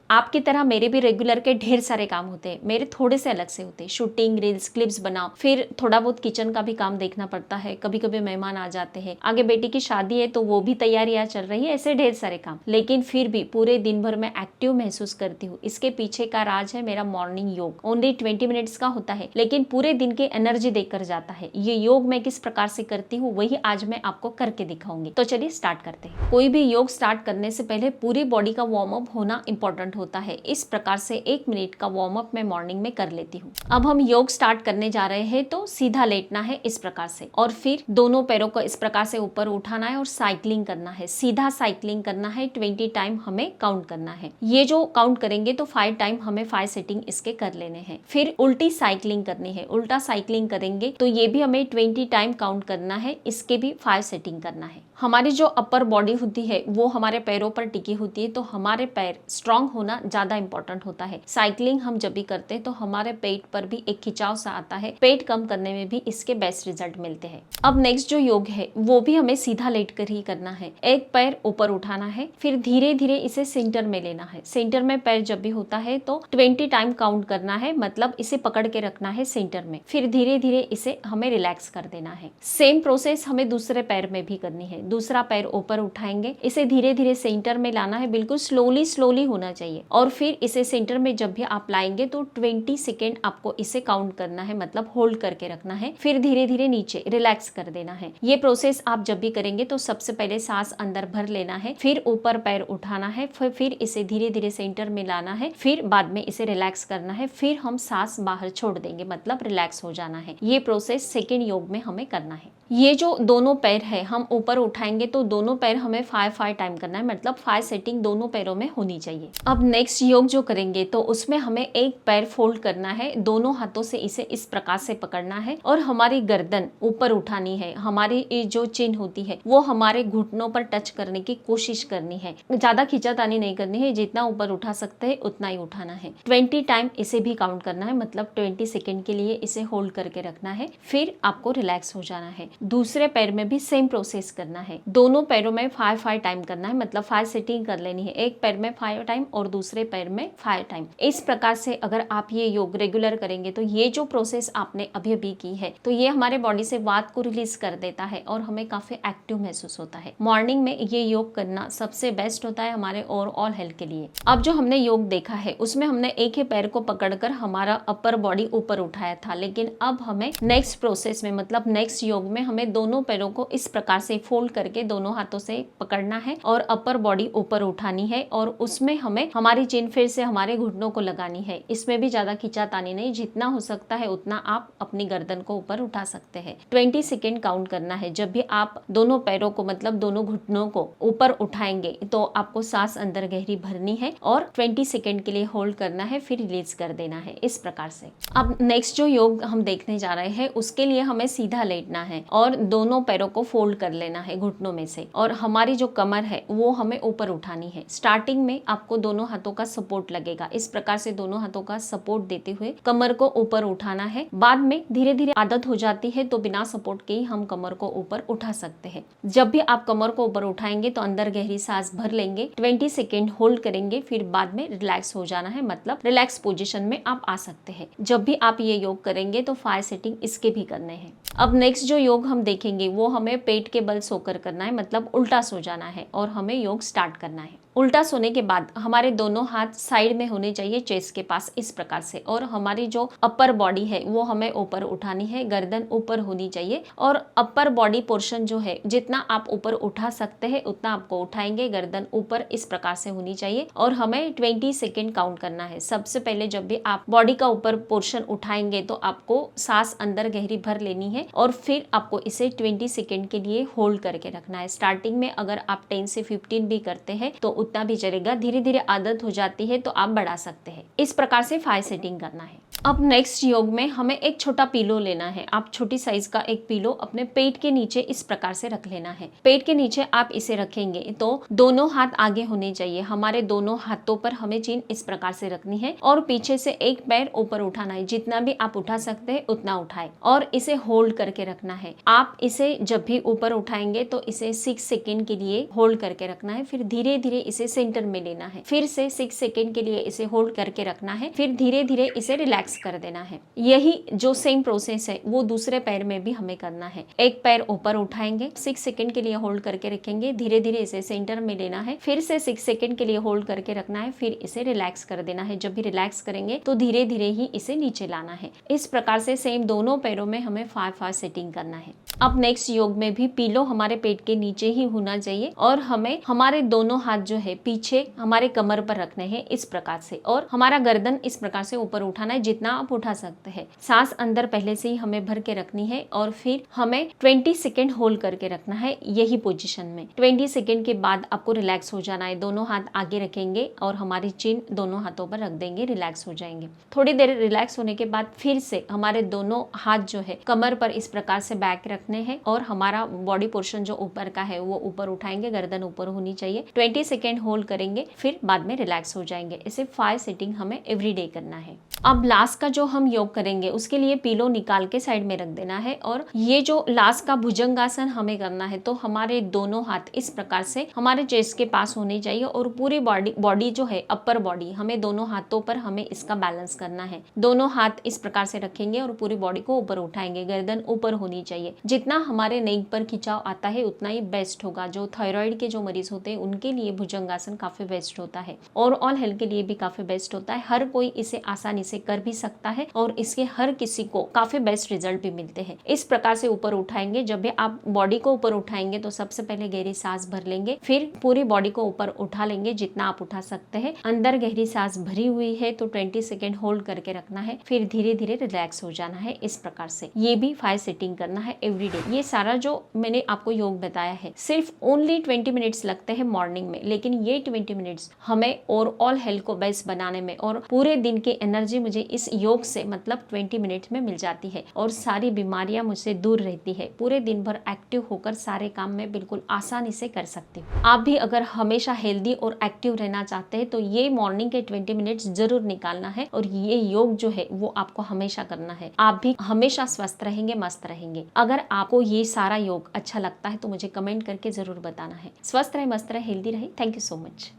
आपकी तरह मेरे भी रेगुलर के ढेर सारे काम होते हैं, मेरे थोड़े से अलग से होते हैं। शूटिंग, रील्स, क्लिप्स बनाओ, फिर थोड़ा बहुत किचन का भी काम देखना पड़ता है, कभी कभी मेहमान आ जाते हैं, आगे बेटी की शादी है तो वो भी तैयारियां चल रही है, ऐसे ढेर सारे काम। लेकिन फिर भी पूरे दिन भर मैं एक्टिव महसूस करती हूँ। इसके पीछे का राज है मेरा मॉर्निंग योग। ओनली 20 मिनट्स का होता है, लेकिन पूरे दिन की एनर्जी देकर जाता है। ये योग मैं किस प्रकार से करती हूँ वही आज मैं आपको करके दिखाऊंगी। तो चलिए स्टार्ट करते हैं। कोई भी योग स्टार्ट करने से पहले पूरी बॉडी का वार्म अप होना इंपॉर्टेंट होता है। इस प्रकार से 1 मिनट का वार्म अप मैं मॉर्निंग में कर लेती हूँ। अब हम योग स्टार्ट करने जा रहे हैं, तो सीधा लेटना है इस प्रकार से, और फिर दोनों पैरों को इस प्रकार से ऊपर उठाना है और साइकिलिंग करना है। सीधा साइकिलिंग करना है, 20 टाइम हमें काउंट करना है। ये जो काउंट करेंगे तो 5 टाइम हमें 5 सेटिंग इसके कर लेने हैं। फिर उल्टी साइकिलिंग करनी है। उल्टा साइकिलिंग करेंगे तो ये भी हमें 20 टाइम काउंट करना है, इसके भी 5 सेटिंग करना है। हमारी जो अपर बॉडी होती है वो हमारे पैरों पर टिकी होती है, तो हमारे पैर स्ट्रांग होना ज्यादा इंपॉर्टेंट होता है। साइकिलिंग हम जब भी करते हैं तो हमारे पेट पर भी एक खिंचाव सा आता है, पेट कम करने में भी इसके बेस्ट रिजल्ट मिलते हैं। अब नेक्स्ट जो योग है वो भी हमें सीधा लेट कर ही करना है। एक पैर ऊपर उठाना है, फिर धीरे धीरे इसे सेंटर में लेना है। सेंटर में पैर जब भी होता है तो 20 टाइम काउंट करना है, मतलब इसे पकड़ के रखना है सेंटर में, फिर धीरे धीरे इसे हमें रिलैक्स कर देना है। सेम प्रोसेस हमें दूसरे पैर में भी करनी है। दूसरा पैर ऊपर उठाएंगे, इसे धीरे धीरे सेंटर में लाना है, बिल्कुल स्लोली स्लोली होना चाहिए, और फिर इसे सेंटर में जब भी आप लाएंगे तो 20 सेकेंड आपको इसे काउंट करना है, मतलब होल्ड करके रखना है, फिर धीरे धीरे नीचे रिलैक्स कर देना है। ये प्रोसेस आप जब भी करेंगे तो सबसे पहले सांस अंदर भर लेना है, फिर ऊपर पैर उठाना है, फिर इसे धीरे धीरे सेंटर में लाना है, फिर बाद में इसे रिलैक्स करना है, फिर हम सांस बाहर छोड़ देंगे, मतलब रिलैक्स हो जाना है। ये प्रोसेस सेकेंड योग में हमें करना है। ये जो दोनों पैर है हम ऊपर उठाएंगे तो दोनों पैर हमें 5 टाइम करना है, मतलब 5 सेटिंग दोनों पैरों में होनी चाहिए। अब नेक्स्ट योग जो करेंगे तो उसमें हमें एक पैर फोल्ड करना है, दोनों हाथों से इसे इस प्रकार से पकड़ना है और हमारी गर्दन ऊपर उठानी है। हमारी जो चिन होती है वो हमारे घुटनों पर टच करने की कोशिश करनी है, ज्यादा खींचातानी नहीं करनी है, जितना ऊपर उठा सकते हैं उतना ही उठाना है। 20 टाइम इसे भी काउंट करना है, मतलब 20 सेकेंड के लिए इसे होल्ड करके रखना है, फिर आपको रिलैक्स हो जाना है। दूसरे पैर में भी सेम प्रोसेस करना है, दोनों पैरों में 5 टाइम करना है, मतलब 5 सेटिंग कर लेनी है। एक पैर में 5 टाइम और दूसरे पैर में 5 टाइम। इस प्रकार से अगर आप ये योग रेगुलर करेंगे तो ये जो प्रोसेस आपने अभी अभी की है तो ये हमारे बॉडी से वात को रिलीज कर देता है और हमें काफी एक्टिव महसूस होता है। मॉर्निंग में ये योग करना सबसे बेस्ट होता है हमारे ओवरऑल हेल्थ के लिए। अब जो हमने योग देखा है उसमें हमने एक ही पैर को पकड़कर हमारा अपर बॉडी ऊपर उठाया था, लेकिन अब हमें नेक्स्ट प्रोसेस में, मतलब नेक्स्ट योग में हमें दोनों पैरों को इस प्रकार से फोल्ड करके दोनों हाथों से पकड़ना है और अपर बॉडी ऊपर उठानी है, और उसमें हमें हमारी चिन फिर से हमारे घुटनों को लगानी है। इसमें भी ज्यादा खिंचातानी नहीं, जितना हो सकता है उतना आप अपनी गर्दन को ऊपर उठा सकते हैं। 20 सेकेंड काउंट करना है। जब भी आप दोनों पैरों को, मतलब दोनों घुटनों को ऊपर उठाएंगे तो आपको सांस अंदर गहरी भरनी है और 20 सेकेंड के लिए होल्ड करना है, फिर रिलीज कर देना है, इस प्रकार से। अब नेक्स्ट जो योग हम देखने जा रहे हैं उसके लिए हमें सीधा लेटना है और दोनों पैरों को फोल्ड कर लेना है घुटनों में से, और हमारी जो कमर है वो हमें ऊपर उठानी है। स्टार्टिंग में आपको दोनों हाथों का सपोर्ट लगेगा, इस प्रकार से दोनों हाथों का सपोर्ट देते हुए कमर को ऊपर उठाना है। बाद में धीरे धीरे आदत हो जाती है तो बिना सपोर्ट के ही हम कमर को ऊपर उठा सकते हैं। जब भी आप कमर को ऊपर उठाएंगे तो अंदर गहरी सांस भर लेंगे, 20 सेकेंड होल्ड करेंगे, फिर बाद में रिलैक्स हो जाना है, मतलब रिलैक्स पोजीशन में आप आ सकते हैं। जब भी आप ये योग करेंगे तो 5 सेटिंग इसके भी करने हैं। अब नेक्स्ट जो योग हम देखेंगे वो हमें पेट के बल सोकर करना है, मतलब उल्टा सो जाना है और हमें योग स्टार्ट करना है। उल्टा सोने के बाद हमारे दोनों हाथ साइड में होने चाहिए, चेस्ट के पास, इस प्रकार से, और हमारी जो अपर बॉडी है वो हमें ऊपर उठानी है, गर्दन ऊपर होनी चाहिए, और अपर बॉडी पोर्शन जो है जितना आप ऊपर उठा सकते हैं उतना आपको उठाएंगे, गर्दन ऊपर इस प्रकार से होनी चाहिए, और हमें 20 सेकेंड काउंट करना है। सबसे पहले जब भी आप बॉडी का ऊपर पोर्शन उठाएंगे तो आपको सांस अंदर गहरी भर लेनी है और फिर आपको इसे 20 सेकेंड के लिए होल्ड करके रखना है। स्टार्टिंग में अगर आप 10 से 15 भी करते हैं तो उतना भी चलेगा, धीरे धीरे आदत हो जाती है तो आप बढ़ा सकते हैं। इस प्रकार से 5 सेटिंग करना है। अब नेक्स्ट योग में हमें एक छोटा पिलो लेना है। आप छोटी साइज का एक पिलो अपने पेट के नीचे इस प्रकार से रख लेना है। पेट के नीचे आप इसे रखेंगे तो दोनों हाथ आगे होने चाहिए, हमारे दोनों हाथों पर हमें चिन इस प्रकार से रखनी है और पीछे से एक पैर ऊपर उठाना है, जितना भी आप उठा सकते हैं उतना उठाए, और इसे होल्ड करके रखना है। आप इसे जब भी ऊपर उठाएंगे तो इसे 6 सेकेंड के लिए होल्ड करके रखना है, फिर धीरे धीरे इसे सेंटर में लेना है, फिर से 6 सेकेंड के लिए इसे होल्ड करके रखना है, फिर धीरे धीरे इसे रिलैक्स कर देना है। यही जो सेम प्रोसेस है वो दूसरे पैर में भी हमें करना है। एक पैर ऊपर उठाएंगे, 6 सेकेंड के लिए होल्ड करके रखेंगे, धीरे धीरे इसे सेंटर में लेना है, फिर से 6 सेकेंड के लिए होल्ड करके रखना है, फिर इसे रिलैक्स कर देना है। जब भी रिलैक्स करेंगे तो धीरे धीरे ही इसे नीचे लाना है। इस प्रकार से सेम दोनों पैरों में हमें 5-5 सेटिंग करना है। अब नेक्स्ट योग में भी पिलो हमारे पेट के नीचे ही होना चाहिए और हमें हमारे दोनों हाथ जो है पीछे हमारे कमर पर रखने हैं इस प्रकार से, और हमारा गर्दन इस प्रकार से ऊपर उठाना है जितना आप उठा सकते हैं। सांस अंदर पहले से ही हमें भर के रखनी है और फिर हमें 20 सेकेंड होल्ड करके रखना है यही पोजीशन में। 20 सेकेंड के बाद आपको रिलैक्स हो जाना है। दोनों हाथ आगे रखेंगे और हमारी चिन दोनों हाथों पर रख देंगे, रिलैक्स हो जाएंगे। थोड़ी देर रिलैक्स होने के बाद फिर से हमारे दोनों हाथ जो है कमर पर इस प्रकार से बैक रखने हैं और हमारा बॉडी पोर्शन जो ऊपर का है वो ऊपर उठाएंगे, गर्दन ऊपर होनी चाहिए। 20 सेकेंड होल्ड करेंगे, फिर बाद में रिलैक्स हो जाएंगे। इसे 5 सेटिंग हमें एवरीडे करना है। अब लास्ट का जो हम योग करेंगे उसके लिए पिलो निकाल के साइड में रख देना है और ये जो लास्ट का भुजंगासन हमें करना है तो हमारे दोनों हाथ इस प्रकार से हमारे चेस्ट के पास होने चाहिए और पूरी बॉडी जो है अपर बॉडी हमें दोनों हाथों पर हमें इसका बैलेंस करना है। दोनों हाथ इस प्रकार से रखेंगे और पूरी बॉडी को ऊपर उठाएंगे, गर्दन ऊपर होनी चाहिए। जितना हमारे नेक पर खिंचाव आता है उतना ही बेस्ट होगा। जो थायराइड के जो मरीज होते हैं उनके लिए भुजंगासन काफी बेस्ट होता है और ऑल हेल्थ के लिए भी काफी बेस्ट होता है। हर कोई इसे आसानी से कर भी सकता है और इसके हर किसी को काफी बेस्ट रिजल्ट भी मिलते हैं। इस प्रकार से ऊपर उठाएंगे। जब भी आप बॉडी को ऊपर उठाएंगे तो सबसे पहले गहरी सांस भर लेंगे, फिर पूरी बॉडी को ऊपर उठा लेंगे जितना आप उठा सकते हैं। अंदर गहरी सांस भरी हुई है तो 20 सेकेंड होल्ड करके रखना है, फिर धीरे धीरे रिलैक्स हो जाना है। इस प्रकार से ये भी 5 सेटिंग करना है एवरीडे। ये सारा जो मैंने आपको योग बताया है सिर्फ ओनली 20 मिनट्स लगते हैं मॉर्निंग में, लेकिन ये 20 मिनट्स हमें और ऑल हेल्थ को बेस्ट बनाने में और पूरे दिन की एनर्जी मुझे इस योग से मतलब 20 मिनट्स में मिल जाती है और सारी बीमारियां मुझसे दूर रहती है। पूरे दिन भर एक्टिव होकर सारे काम मैं बिल्कुल आसानी से कर सकती हूँ। आप भी अगर हमेशा हेल्दी और एक्टिव रहना चाहते हैं तो ये मॉर्निंग के 20 मिनट्स जरूर निकालना है और ये योग जो है वो आपको हमेशा करना है। आप भी हमेशा स्वस्थ रहेंगे, मस्त रहेंगे। अगर आपको ये सारा योग अच्छा लगता है तो मुझे कमेंट करके जरूर बताना है। स्वस्थ रहे, मस्त रहे, हेल्दी रहे। Thank you so much.